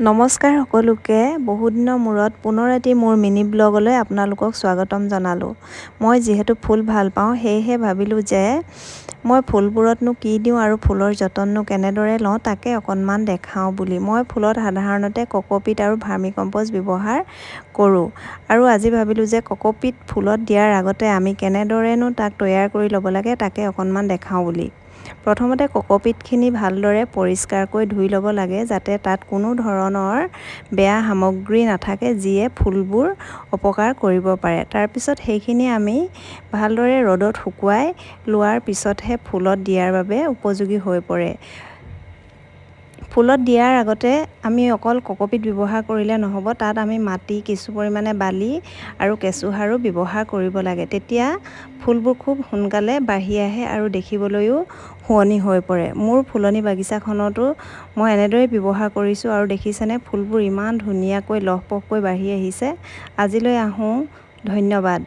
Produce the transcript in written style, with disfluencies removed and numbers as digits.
নমস্কাৰ সকলোকে। বহুদিনৰ মূৰত পুনৰ এটি মোৰ মিনি ব্লগলৈ আপোনালোকক স্বাগতম জনালোঁ। মই যিহেতু ফুল ভাল পাওঁ সেয়েহে ভাবিলোঁ যে মই ফুলবোৰতনো কি দিওঁ আৰু ফুলৰ যতননো কেনেদৰে লওঁ তাকে অকণমান দেখাওঁ বুলি। মই ফুলত সাধাৰণতে কক'পিট আৰু ভাৰ্মি কম্প'ষ্ট ব্যৱহাৰ কৰোঁ আৰু আজি ভাবিলোঁ যে কক'পিট ফুলত দিয়াৰ আগতে আমি কেনেদৰেনো তাক তৈয়াৰ কৰি ল'ব লাগে তাকে অকণমান দেখাওঁ বুলি। প্ৰথমতে কক'পিটখিনি ভালদৰে পৰিষ্কাৰকৈ ধুই ল'ব লাগে যাতে তাত কোনো ধৰণৰ বেয়া সামগ্ৰী নাথাকে যিয়ে ফুলবোৰ অপকাৰ কৰিব পাৰে। তাৰপিছত সেইখিনি আমি ভালদৰে ৰ'দত শুকুৱাই লোৱাৰ পিছতহে ফুলত দিয়াৰ বাবে উপযোগী হৈ পৰে। ফুলত দিয়াৰ আগতে আমি অকল কক'পিট ব্যৱহাৰ কৰিলে নহ'ব, তাত আমি মাটি, কিছু পৰিমাণে বালি আৰু কেঁচুসাৰো ব্যৱহাৰ কৰিব লাগে। তেতিয়া ফুলবোৰ খুব সোনকালে বাঢ়ি আহে আৰু দেখিবলৈও শুৱনি হৈ পৰে। মোৰ ফুলনি বাগিচাখনতো মই এনেদৰেই ব্যৱহাৰ কৰিছোঁ আৰু দেখিছেনে ফুলবোৰ ইমান ধুনীয়াকৈ লহপহকৈ বাঢ়ি আহিছে। আজিলৈ আহোঁ, ধন্যবাদ।